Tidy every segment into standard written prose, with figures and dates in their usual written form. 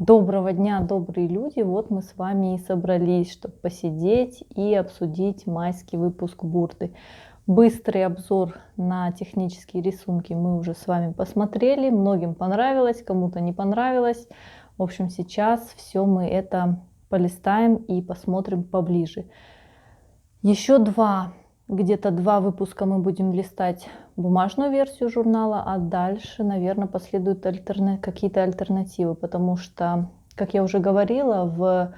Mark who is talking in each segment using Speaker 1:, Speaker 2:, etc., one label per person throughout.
Speaker 1: Доброго дня, добрые люди! Вот мы с вами и собрались, чтобы посидеть и обсудить майский выпуск Бурды. Быстрый обзор на технические рисунки мы уже с вами посмотрели. Многим понравилось, кому-то не понравилось. В общем, сейчас все мы это полистаем и посмотрим поближе. Еще где-то два выпуска мы будем листать бумажную версию журнала, а дальше, наверное, последуют какие-то альтернативы, потому что, как я уже говорила, в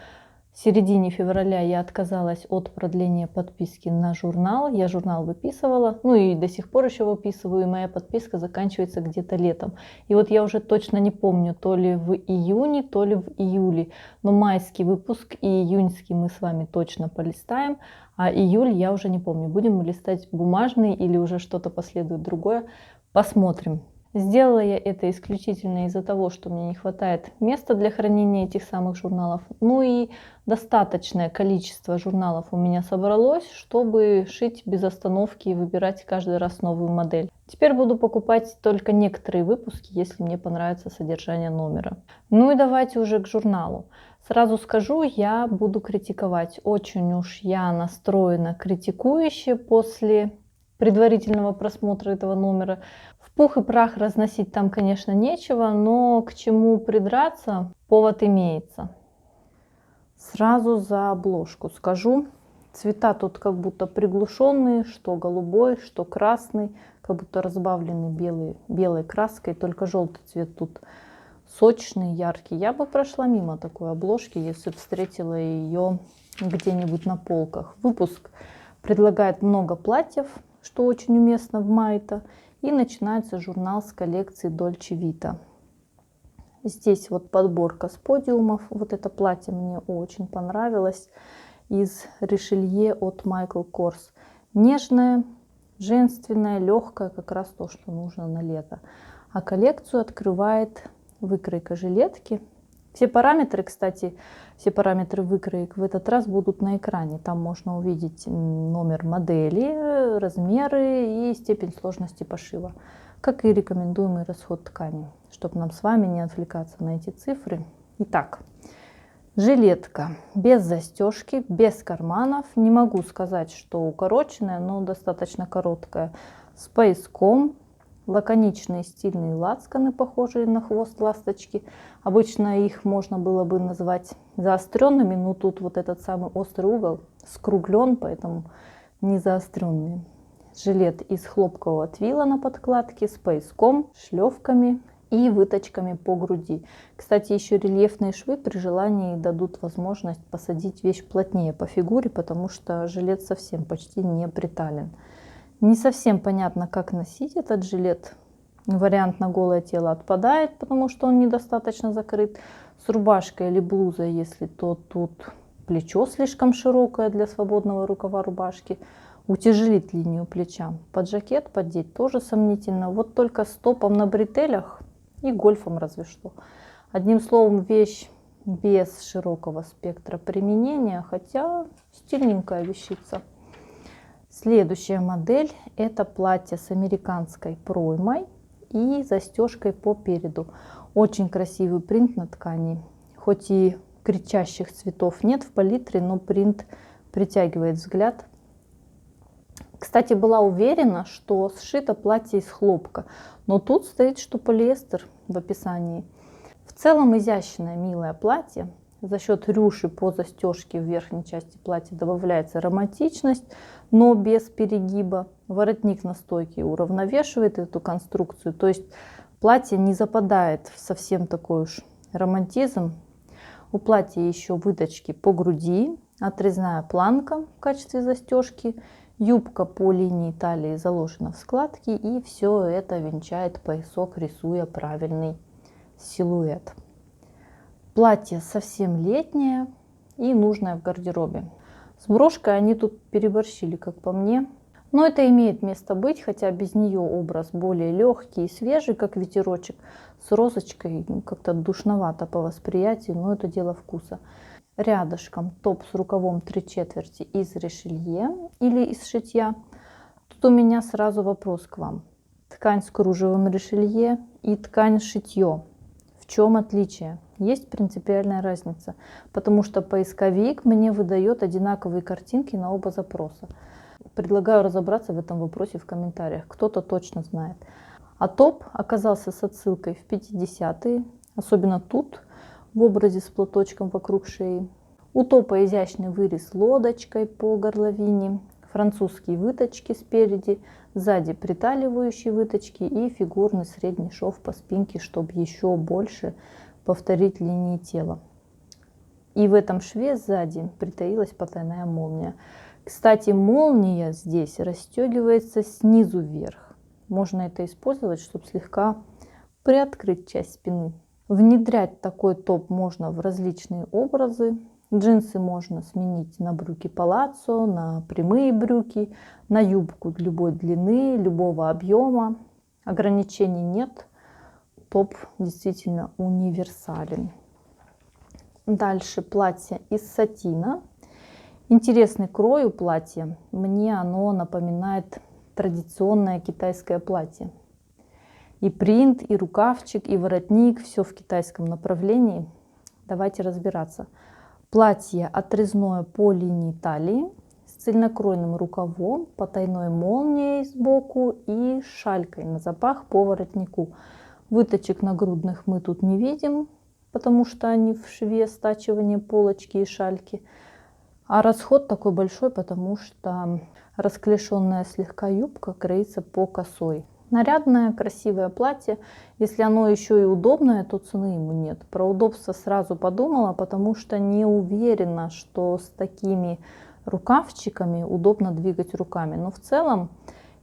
Speaker 1: середине февраля я отказалась от продления подписки на журнал. Я журнал выписывала, ну и до сих пор еще выписываю, и моя подписка заканчивается где-то летом. И вот я уже точно не помню, то ли в июне, то ли в июле. Но майский выпуск и июньский мы с вами точно полистаем, а июль я уже не помню. Будем мы листать бумажный или уже что-то последует другое. Посмотрим. Сделала я это исключительно из-за того, что мне не хватает места для хранения этих самых журналов. Ну и достаточное количество журналов у меня собралось, чтобы шить без остановки и выбирать каждый раз новую модель. Теперь буду покупать только некоторые выпуски, если мне понравится содержание номера. Ну и давайте уже к журналу. Сразу скажу, я буду критиковать. Очень уж я настроена критикующе после предварительного просмотра этого номера. В пух и прах разносить там, конечно, нечего, но к чему придраться, повод имеется. Сразу за обложку скажу. Цвета тут как будто приглушенные, что голубой, что красный, как будто разбавлены белой краской, только желтый цвет тут сочный, яркий. Я бы прошла мимо такой обложки, если бы встретила ее где-нибудь на полках. Выпуск предлагает много платьев, что очень уместно в мае-то. И начинается журнал с коллекции Dolce Vita. Здесь вот подборка с подиумов. Вот это платье мне очень понравилось. Из Ришелье от Michael Kors. Нежное, женственное, легкое, как раз то, что нужно на лето. А коллекцию открывает выкройка жилетки. Все параметры, кстати, все параметры выкроек в этот раз будут на экране. Там можно увидеть номер модели, размеры и степень сложности пошива, как и рекомендуемый расход ткани, чтобы нам с вами не отвлекаться на эти цифры. Итак, жилетка без застежки, без карманов. Не могу сказать, что укороченная, но достаточно короткая, с пояском. Лаконичные стильные лацканы, похожие на хвост ласточки. Обычно их можно было бы назвать заостренными, но тут вот этот самый острый угол скруглен, поэтому не заостренные. Жилет из хлопкового твила на подкладке с пояском, шлевками и выточками по груди. Кстати, еще рельефные швы при желании дадут возможность посадить вещь плотнее по фигуре, потому что жилет совсем почти не притален. Не совсем понятно, как носить этот жилет. Вариант на голое тело отпадает, потому что он недостаточно закрыт. С рубашкой или блузой, если то тут плечо слишком широкое для свободного рукава рубашки, утяжелит линию плеча. Под жакет поддеть тоже сомнительно. Вот только с топом на бретелях и гольфом разве что. Одним словом, вещь без широкого спектра применения, хотя стильненькая вещица. Следующая модель — это платье с американской проймой и застежкой по переду. Очень красивый принт на ткани. Хоть и кричащих цветов нет в палитре, но принт притягивает взгляд. Кстати, была уверена, что сшито платье из хлопка, но тут стоит, что полиэстер в описании. В целом изящное, милое платье. За счет рюши по застежке в верхней части платья добавляется романтичность, но без перегиба. Воротник на стойке уравновешивает эту конструкцию. То есть платье не западает в совсем такой уж романтизм. У платья еще выточки по груди, отрезная планка в качестве застежки, юбка по линии талии заложена в складки, и все это венчает поясок, рисуя правильный силуэт. Платье совсем летнее и нужное в гардеробе. С брошкой они тут переборщили, как по мне. Но это имеет место быть, хотя без нее образ более легкий и свежий, как ветерочек. С розочкой как-то душновато по восприятию, но это дело вкуса. Рядышком топ с рукавом 3/4 из решелье или из шитья. Тут у меня сразу вопрос к вам. Ткань с кружевом решелье и ткань шитье. В чем отличие? Есть принципиальная разница, потому что поисковик мне выдает одинаковые картинки на оба запроса. Предлагаю разобраться в этом вопросе в комментариях, кто-то точно знает. А топ оказался с отсылкой в 50-е, особенно тут, в образе с платочком вокруг шеи. У топа изящный вырез лодочкой по горловине, французские выточки спереди, сзади приталивающие выточки и фигурный средний шов по спинке, чтобы еще больше повторить линии тела. И в этом шве сзади притаилась потайная молния. Кстати, молния здесь расстегивается снизу вверх. Можно это использовать, чтобы слегка приоткрыть часть спины. Внедрять такой топ можно в различные образы. Джинсы можно сменить на брюки палаццо, на прямые брюки, на юбку любой длины, любого объема. Ограничений нет. Топ действительно универсален. Дальше платье из сатина. Интересный крой у платья. Мне оно напоминает традиционное китайское платье. И принт, и рукавчик, и воротник, все в китайском направлении. Давайте разбираться. Платье отрезное по линии талии, с цельнокроенным рукавом, потайной молнией сбоку и шалькой на запах по воротнику. Выточек нагрудных мы тут не видим, потому что они в шве стачивания полочки и шальки. А расход такой большой, потому что расклешенная слегка юбка кроится по косой. Нарядное, красивое платье. Если оно еще и удобное, то цены ему нет. Про удобство сразу подумала, потому что не уверена, что с такими рукавчиками удобно двигать руками. Но в целом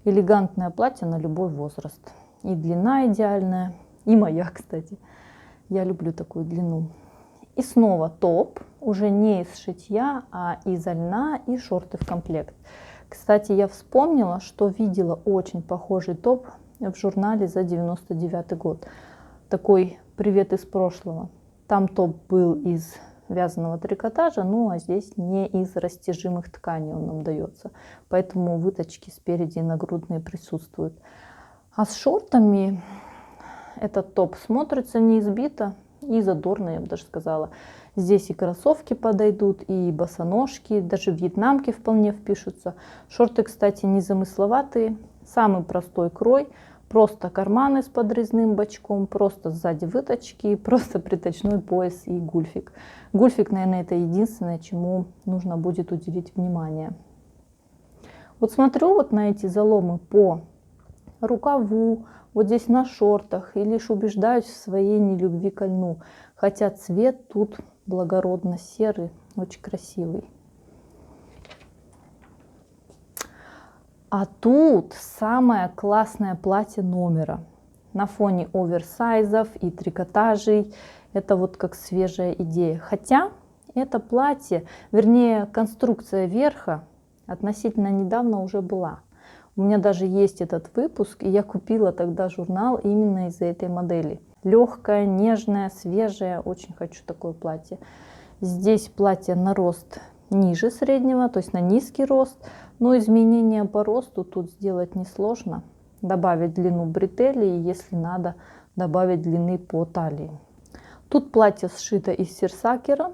Speaker 1: элегантное платье на любой возраст. И длина идеальная, и моя, кстати. Я люблю такую длину. И снова топ, уже не из шитья, а из льна и шорты в комплект. Кстати, я вспомнила, что видела очень похожий топ в журнале за 99 год. Такой привет из прошлого. Там топ был из вязаного трикотажа, ну а здесь не из растяжимых тканей он нам дается. Поэтому выточки спереди и нагрудные присутствуют. А с шортами этот топ смотрится не избито и задорно, я бы даже сказала. Здесь и кроссовки подойдут, и босоножки, даже вьетнамки вполне впишутся. Шорты, кстати, незамысловатые, самый простой крой. Просто карманы с подрезным бочком, просто сзади выточки, просто приточной пояс и гульфик. Гульфик, наверное, это единственное, чему нужно будет уделить внимание. Вот смотрю вот на эти заломы по рукаву, вот здесь на шортах, и лишь убеждаюсь в своей нелюбви к льну. Хотя цвет тут благородно серый, очень красивый. А тут самое классное платье номера. На фоне оверсайзов и трикотажей. Это вот как свежая идея. Хотя это платье, вернее конструкция верха относительно недавно уже была. У меня даже есть этот выпуск, и я купила тогда журнал именно из-за этой модели. Легкая, нежная, свежая. Очень хочу такое платье. Здесь платье на рост ниже среднего, то есть на низкий рост. Но изменения по росту тут сделать несложно. Добавить длину бретели и, если надо, добавить длины по талии. Тут платье сшито из сирсакера.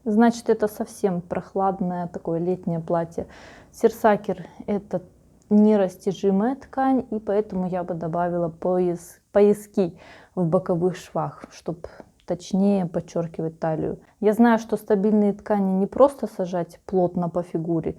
Speaker 1: Значит, это совсем прохладное такое летнее платье. Сирсакер — это нерастяжимая ткань, и поэтому я бы добавила пояски в боковых швах, чтобы точнее подчеркивать талию. Я знаю, что стабильные ткани не просто сажать плотно по фигуре,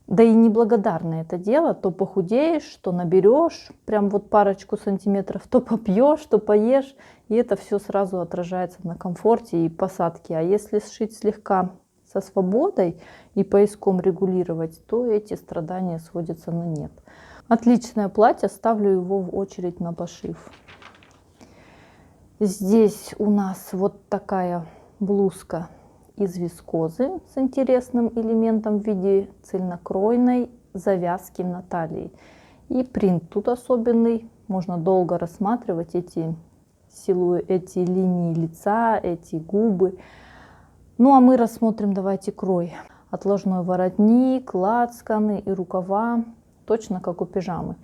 Speaker 1: да и неблагодарное это дело. То похудеешь, то наберешь прям вот парочку сантиметров, то попьешь, то поешь, и это все сразу отражается на комфорте и посадке. А если сшить слегка со свободой и пояском регулировать, то эти страдания сводятся на нет. Отличное платье, ставлю его в очередь на пошив. Здесь у нас вот такая блузка из вискозы с интересным элементом в виде цельнокроенной завязки на талии. И принт тут особенный, можно долго рассматривать эти линии лица, эти губы. Ну а мы рассмотрим, давайте, крой. Отложной воротник, лацканы и рукава, точно как у пижамы.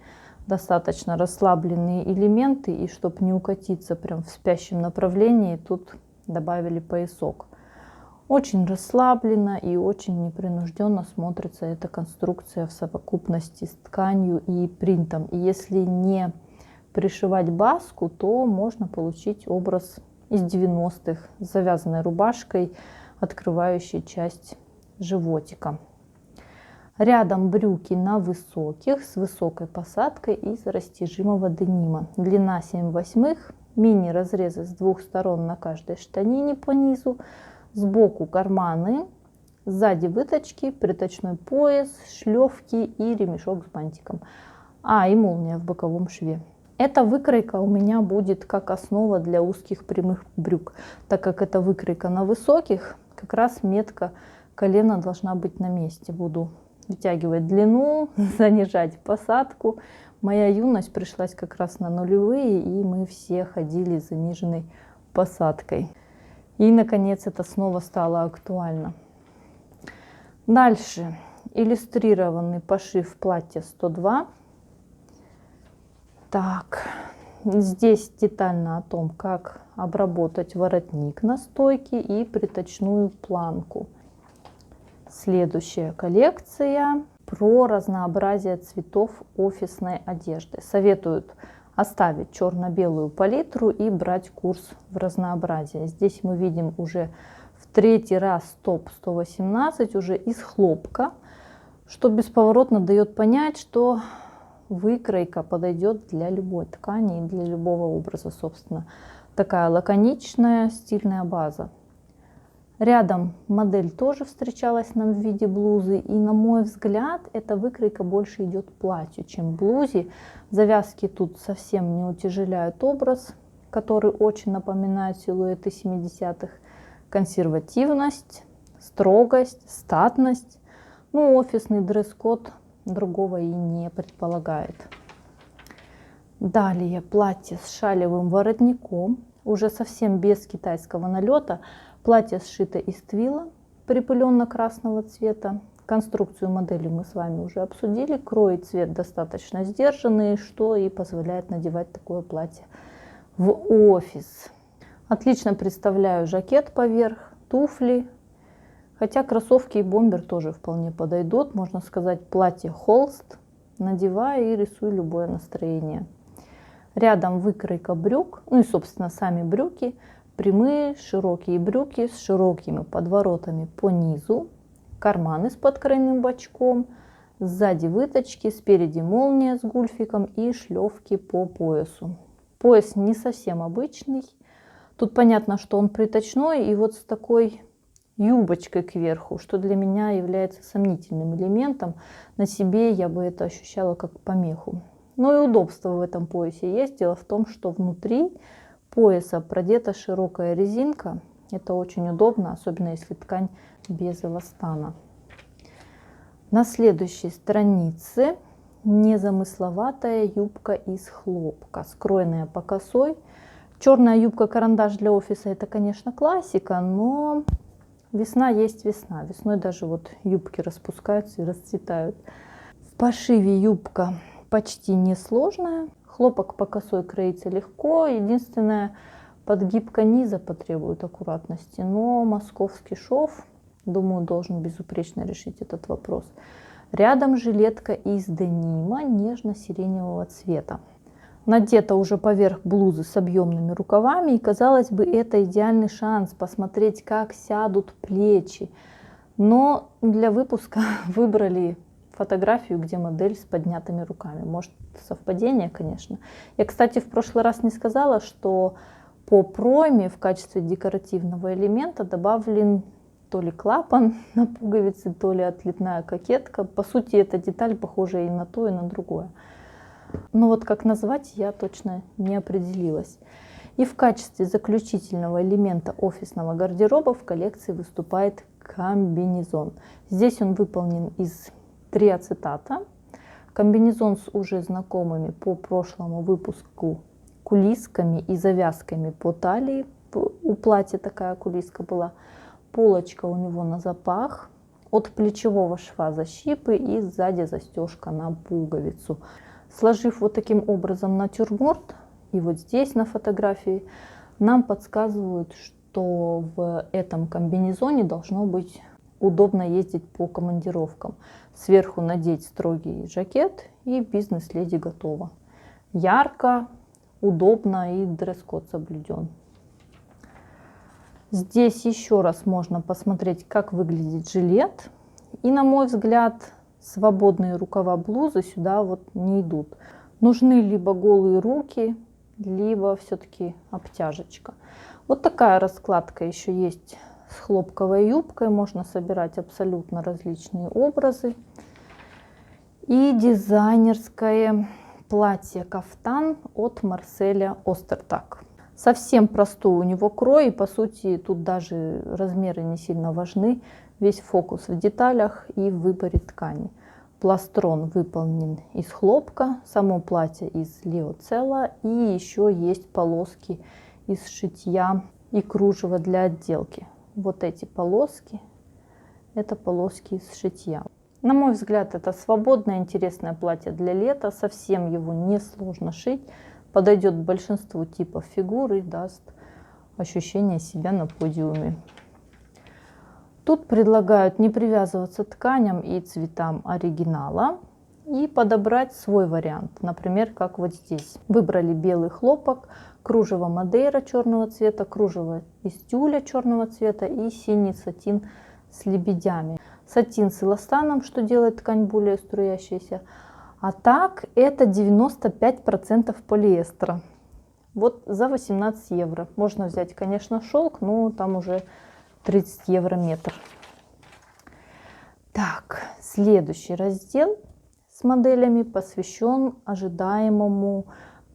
Speaker 1: Достаточно расслабленные элементы, и чтобы не укатиться прям в спящем направлении, тут добавили поясок. Очень расслабленно и очень непринужденно смотрится эта конструкция в совокупности с тканью и принтом. И если не пришивать базку, то можно получить образ из 90-х с завязанной рубашкой, открывающей часть животика. Рядом брюки на высоких, с высокой посадкой из растяжимого денима. Длина 7/8, мини-разрезы с двух сторон на каждой штанине по низу. Сбоку карманы, сзади выточки, приточной пояс, шлевки и ремешок с бантиком. И молния в боковом шве. Эта выкройка у меня будет как основа для узких прямых брюк. Так как это выкройка на высоких, как раз метка колена должна быть на месте. Буду вытягивать длину, занижать посадку. Моя юность пришлась как раз на нулевые, и мы все ходили с заниженной посадкой. И, наконец, это снова стало актуально. Дальше. Иллюстрированный пошив платья 102. Так, здесь детально о том, как обработать воротник на стойке и приточную планку. Следующая коллекция про разнообразие цветов офисной одежды. Советуют оставить черно-белую палитру и брать курс в разнообразие. Здесь мы видим уже в третий раз топ 118 уже из хлопка, что бесповоротно дает понять, что выкройка подойдет для любой ткани и для любого образа, собственно. Такая лаконичная стильная база. Рядом модель тоже встречалась нам в виде блузы, и на мой взгляд эта выкройка больше идет к платью, чем к блузе. Завязки тут совсем не утяжеляют образ, который очень напоминает силуэты 70-х. Консервативность, строгость, статность. Офисный дресс-код другого и не предполагает. Далее платье с шалевым воротником, уже совсем без китайского налета. Платье сшито из твила припыленно-красного цвета. Конструкцию модели мы с вами уже обсудили. Крой и цвет достаточно сдержанные, что и позволяет надевать такое платье в офис. Отлично представляю жакет поверх, туфли. Хотя кроссовки и бомбер тоже вполне подойдут. Можно сказать, платье холст. Надеваю и рисую любое настроение. Рядом выкройка брюк, и, собственно, сами брюки. Прямые широкие брюки с широкими подворотами по низу, карманы с подкройным бочком, сзади выточки, спереди молния с гульфиком и шлевки по поясу. Пояс не совсем обычный. Тут понятно, что он приточной и вот с такой юбочкой кверху, что для меня является сомнительным элементом. На себе я бы это ощущала как помеху. Но и удобство в этом поясе есть. Дело в том, что внутри пояса продета широкая резинка. Это очень удобно, особенно если ткань без эластана. На следующей странице незамысловатая юбка из хлопка, скроенная по косой. Черная юбка-карандаш для офиса — это, конечно, классика, но весна есть весна. Весной даже вот юбки распускаются и расцветают. В пошиве юбка почти несложная. Хлопок по косой кроится легко. Единственное, подгибка низа потребует аккуратности. Но московский шов, думаю, должен безупречно решить этот вопрос. Рядом жилетка из денима нежно-сиреневого цвета. Надета уже поверх блузы с объемными рукавами. И, казалось бы, это идеальный шанс посмотреть, как сядут плечи. Но для выпуска выбрали фотографию, где модель с поднятыми руками. Может, совпадение, конечно. Я, кстати, в прошлый раз не сказала, что по пройме в качестве декоративного элемента добавлен то ли клапан на пуговицы, то ли отлитная кокетка. По сути, эта деталь похожа и на то, и на другое. Но вот как назвать, я точно не определилась. И в качестве заключительного элемента офисного гардероба в коллекции выступает комбинезон. Здесь он выполнен из триацетата. Комбинезон с уже знакомыми по прошлому выпуску кулисками и завязками по талии. У платья такая кулиска была. Полочка у него на запах. От плечевого шва защипы и сзади застежка на пуговицу. Сложив вот таким образом натюрморт, и вот здесь на фотографии нам подсказывают, что в этом комбинезоне должно быть удобно ездить по командировкам. Сверху надеть строгий жакет, и бизнес-леди готова. Ярко, удобно, и дресс-код соблюден. Здесь еще раз можно посмотреть, как выглядит жилет. И, на мой взгляд, свободные рукава блузы сюда вот не идут. Нужны либо голые руки, либо все-таки обтяжечка. Вот такая раскладка еще есть с хлопковой юбкой. Можно собирать абсолютно различные образы. И дизайнерское платье-кафтан от Марселя Остертаг. Совсем простой у него крой, и по сути тут даже размеры не сильно важны. Весь фокус в деталях и в выборе ткани. Пластрон выполнен из хлопка, само платье из лиоцелла, и еще есть полоски из шитья и кружева для отделки. Вот эти полоски, это полоски из шитья. На мой взгляд, это свободное, интересное платье для лета, совсем его несложно шить. Подойдет большинству типов фигур и даст ощущение себя на подиуме. Тут предлагают не привязываться к тканям и цветам оригинала и подобрать свой вариант. Например, как вот здесь. Выбрали белый хлопок, кружево мадейра черного цвета, кружево из тюля черного цвета и синий сатин с лебедями. Сатин с эластаном, что делает ткань более струящейся. А так это 95% полиэстера. Вот за 18 евро. Можно взять, конечно, шелк, но там уже 30 евро метр. Так, следующий раздел с моделями посвящен ожидаемому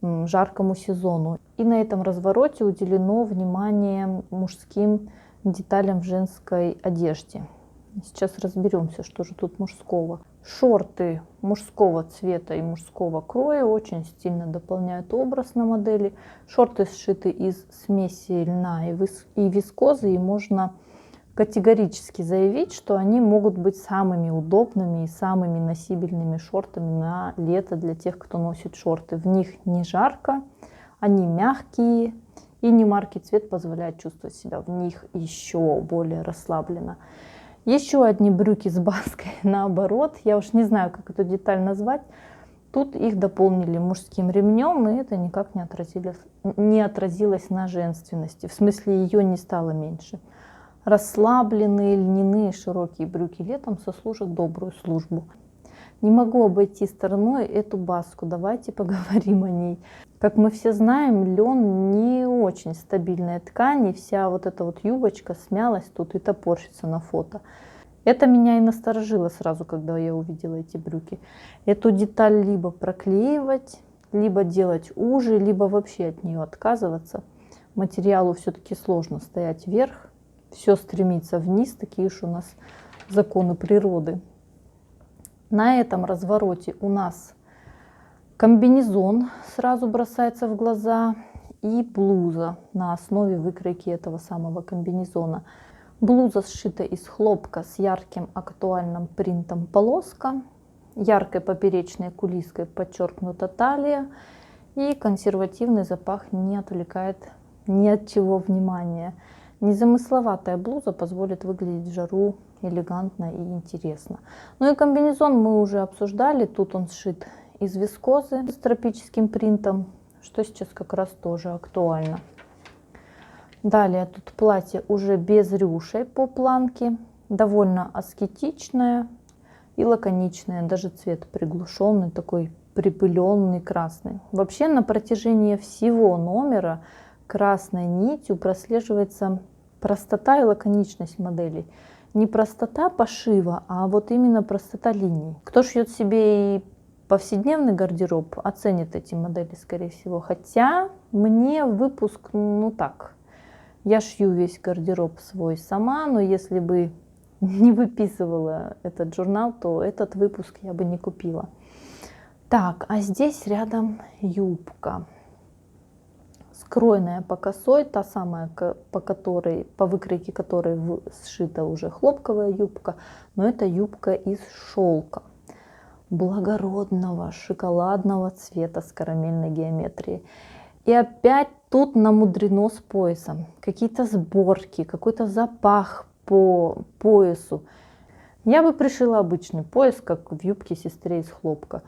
Speaker 1: жаркому сезону. И на этом развороте уделено внимание мужским деталям в женской одежде. Сейчас разберемся, что же тут мужского. Шорты мужского цвета и мужского кроя очень стильно дополняют образ на модели. Шорты сшиты из смеси льна и вискозы, и можно категорически заявить, что они могут быть самыми удобными и самыми носибельными шортами на лето для тех, кто носит шорты. В них не жарко, они мягкие, и немаркий цвет позволяет чувствовать себя в них еще более расслабленно. Еще одни брюки с баской наоборот. Я уж не знаю, как эту деталь назвать. Тут их дополнили мужским ремнем, и это никак не отразилось на женственности. В смысле, ее не стало меньше. Расслабленные льняные широкие брюки летом сослужат добрую службу. Не могу обойти стороной эту баску. Давайте поговорим о ней. Как мы все знаем, лен не очень стабильная ткань, и вся вот эта вот юбочка смялась тут и топорщится на фото. Это меня и насторожило сразу, когда я увидела эти брюки. Эту деталь либо проклеивать, либо делать уже, либо вообще от нее отказываться. Материалу все-таки сложно стоять вверх, все стремится вниз, такие уж у нас законы природы. На этом развороте у нас комбинезон сразу бросается в глаза и блуза на основе выкройки этого самого комбинезона. Блуза сшита из хлопка с ярким актуальным принтом полоска, яркой поперечной кулиской подчеркнута талия, и консервативный запах не отвлекает ни от чего внимания. Незамысловатая блуза позволит выглядеть в жару элегантно и интересно. Ну и комбинезон мы уже обсуждали. Тут он сшит из вискозы с тропическим принтом, что сейчас как раз тоже актуально. Далее тут платье уже без рюшей по планке, довольно аскетичное и лаконичное, даже цвет приглушенный, такой припыленный красный. Вообще на протяжении всего номера красной нитью прослеживается простота и лаконичность моделей. Не простота пошива, а вот именно простота линий. Кто шьет себе и повседневный гардероб, оценит эти модели, скорее всего. Хотя мне выпуск, ну так, я шью весь гардероб свой сама, но если бы не выписывала этот журнал, то этот выпуск я бы не купила. Так, а здесь рядом юбка. Скроенная по косой, та самая, по выкройке которой сшита уже хлопковая юбка, но это юбка из шелка благородного шоколадного цвета с карамельной геометрией. И опять тут намудрено с поясом. Какие-то сборки, какой-то запах по поясу. Я бы пришила обычный пояс, как в юбке сестре из хлопка.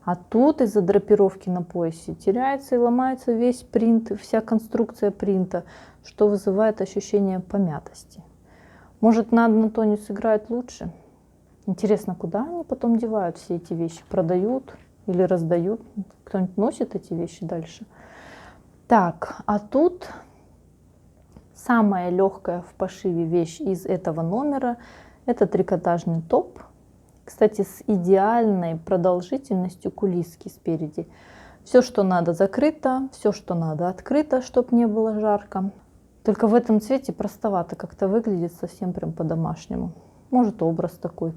Speaker 1: А тут из-за драпировки на поясе теряется и ломается весь принт, вся конструкция принта, что вызывает ощущение помятости. Может, на однотоне сыграет лучше? Интересно, куда они потом девают все эти вещи? Продают или раздают? Кто-нибудь носит эти вещи дальше? Так, а тут самая легкая в пошиве вещь из этого номера – это трикотажный топ. Кстати, с идеальной продолжительностью кулиски спереди. Все, что надо, закрыто, все, что надо, открыто, чтобы не было жарко. Только в этом цвете простовато как-то выглядит, совсем прям по-домашнему. Может, образ такой.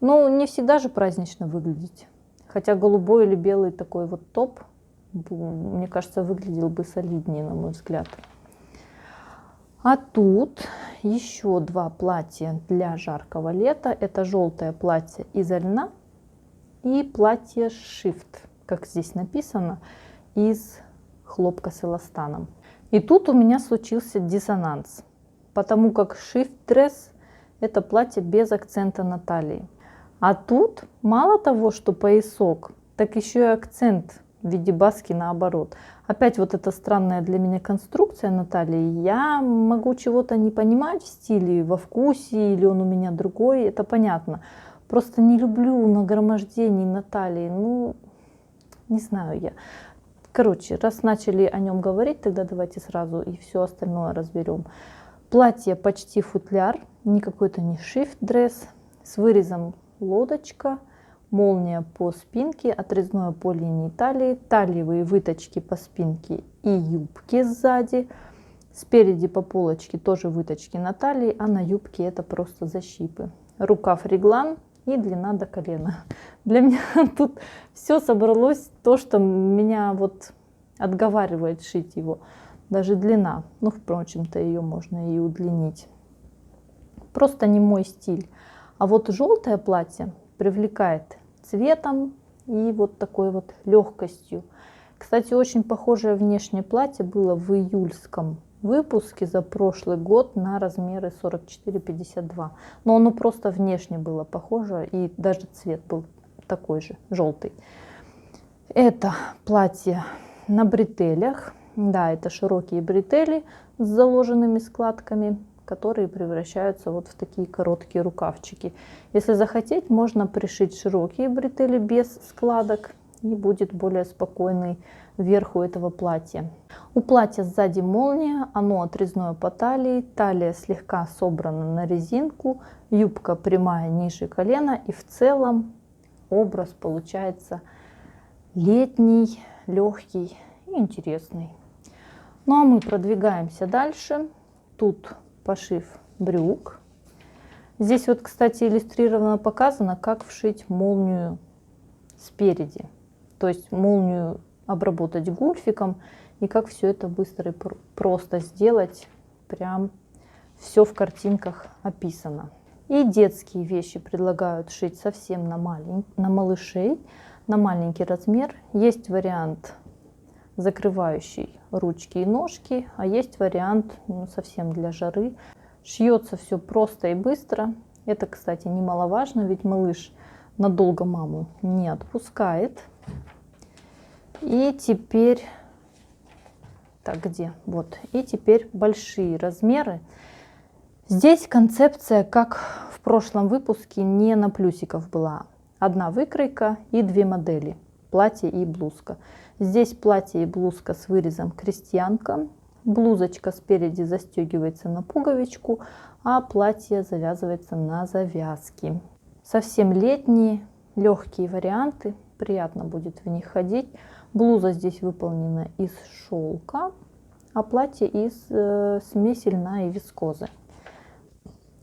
Speaker 1: Но не всегда же празднично выглядеть. Хотя голубой или белый такой вот топ, мне кажется, выглядел бы солиднее, на мой взгляд. А тут еще два платья для жаркого лета. Это желтое платье из льна и платье Shift, как здесь написано, из хлопка с эластаном. И тут у меня случился диссонанс, потому как Shift Dress – это платье без акцента на талии. А тут мало того, что поясок, так еще и акцент в виде баски наоборот. Опять вот эта странная для меня конструкция на талии. Я могу чего-то не понимать в стиле, во вкусе, или он у меня другой, это понятно. Просто не люблю нагромождений на талии. Ну, не знаю я. Короче, раз начали о нем говорить, тогда давайте сразу и все остальное разберем. Платье почти футляр, не какой-то не shift дресс, с вырезом лодочка. Молния по спинке, отрезное по линии талии, талиевые выточки по спинке и юбке сзади. Спереди по полочке тоже выточки на талии, а на юбке это просто защипы. Рукав реглан и длина до колена. Для меня тут все собралось, то, что меня вот отговаривает шить его. Даже длина. Ну, впрочем-то, ее можно и удлинить. Просто не мой стиль. А вот желтое платье привлекает цветом и вот такой вот легкостью. Кстати, очень похожее внешнее платье было в июльском выпуске за прошлый год на размеры 44-52. Но оно просто внешне было похоже, и даже цвет был такой же, желтый. Это платье на бретелях. Да, это широкие бретели с заложенными складками, которые превращаются вот в такие короткие рукавчики. Если захотеть, можно пришить широкие бретели без складок, и будет более спокойный верх у этого платья. У платья сзади молния, оно отрезное по талии, талия слегка собрана на резинку, юбка прямая ниже колена, и в целом образ получается летний, легкий и интересный. Ну а мы продвигаемся дальше. Тут пошив брюк. Здесь вот, кстати, иллюстрированно показано, как вшить молнию спереди. То есть молнию обработать гульфиком и как все это быстро и просто сделать. Прям все в картинках описано. И детские вещи предлагают шить совсем на малышей, на маленький размер. Есть вариант закрывающий ручки и ножки, а есть вариант совсем для жары. Шьется все просто и быстро. Это, кстати, немаловажно, ведь малыш надолго маму не отпускает. И теперь, так где? Вот. И теперь большие размеры. Здесь концепция, как в прошлом выпуске, не на плюсиков была. Одна выкройка и две модели. Платье и блузка. Здесь платье и блузка с вырезом крестьянка. Блузочка спереди застегивается на пуговичку, а платье завязывается на завязки. Совсем летние, легкие варианты. Приятно будет в них ходить. Блуза здесь выполнена из шелка, а платье из смеси льна и вискозы.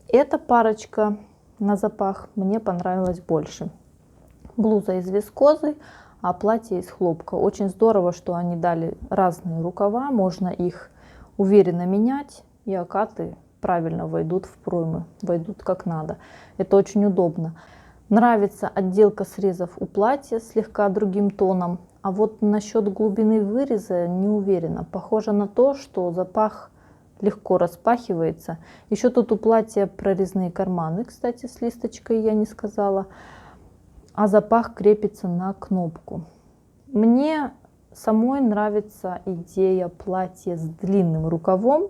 Speaker 1: Эта парочка на запах мне понравилась больше. Блуза из вискозы, а платье из хлопка. Очень здорово, что они дали разные рукава, можно их уверенно менять, и окаты правильно войдут в проймы, войдут как надо. Это очень удобно. Нравится отделка срезов у платья слегка другим тоном, А вот насчет глубины выреза не уверена. Похоже на то, что запах легко распахивается. Еще тут у платья прорезные карманы, кстати, с листочкой я не сказала. А запах крепится на кнопку. Мне самой нравится идея платья с длинным рукавом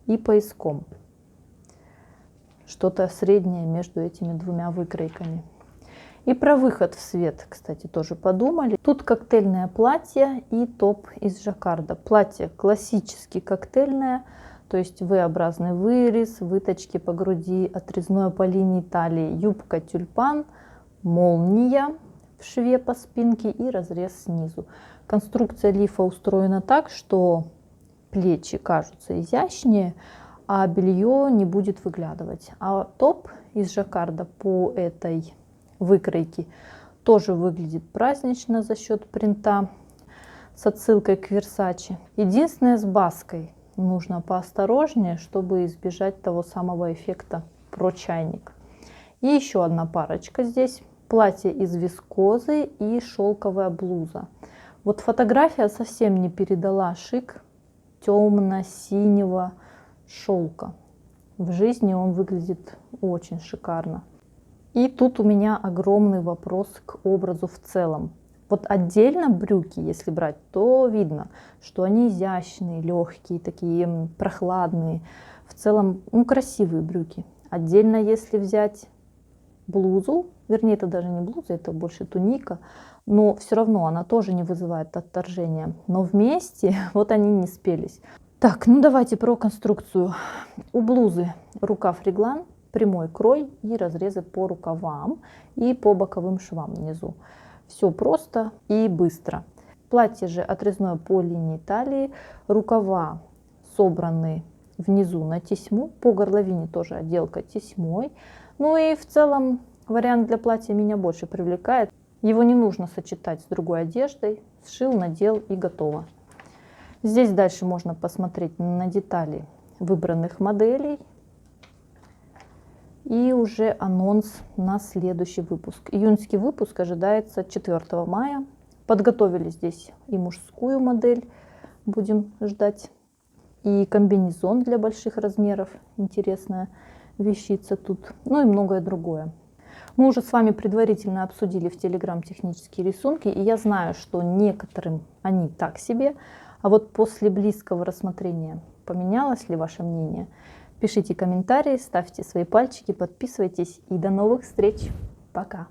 Speaker 1: и пояском. Что-то среднее между этими двумя выкройками. И про выход в свет, кстати, тоже подумали. Тут коктейльное платье и топ из жаккарда. Платье классически коктейльное, то есть V-образный вырез, выточки по груди, отрезное по линии талии, юбка тюльпан, молния в шве по спинке и разрез снизу. Конструкция лифа устроена так, что плечи кажутся изящнее, а белье не будет выглядывать. А топ из жаккарда по этой выкройки тоже выглядит празднично за счет принта с отсылкой к Versace. Единственное, с баской нужно поосторожнее, чтобы избежать того самого эффекта про чайник. И еще одна парочка здесь. Платье из вискозы и шелковая блуза. Вот фотография совсем не передала шик темно-синего шелка. В жизни он выглядит очень шикарно. И тут у меня огромный вопрос к образу в целом. Вот отдельно брюки, если брать, то видно, что они изящные, легкие, такие прохладные. В целом, красивые брюки. Отдельно, если взять блузу, вернее, это даже не блуза, это больше туника, но все равно она тоже не вызывает отторжения. Но вместе вот они не спелись. Так, давайте про конструкцию. У блузы рукав реглан, прямой крой и разрезы по рукавам и по боковым швам внизу. Все просто и быстро. Платье же отрезное по линии талии, рукава собраны внизу на тесьму, по горловине тоже отделка тесьмой. Ну и в целом вариант для платья меня больше привлекает. Его не нужно сочетать с другой одеждой. Сшил, надел и готово. Здесь дальше можно посмотреть на детали выбранных моделей. И уже анонс на следующий выпуск. Июньский выпуск ожидается 4 мая. Подготовили здесь и мужскую модель, будем ждать, и комбинезон для больших размеров, интересная вещица тут, и многое другое. Мы уже с вами предварительно обсудили в Telegram технические рисунки, и я знаю, что некоторым они так себе, а вот после близкого рассмотрения поменялось ли ваше мнение? Пишите комментарии, ставьте свои пальчики, подписывайтесь и до новых встреч. Пока!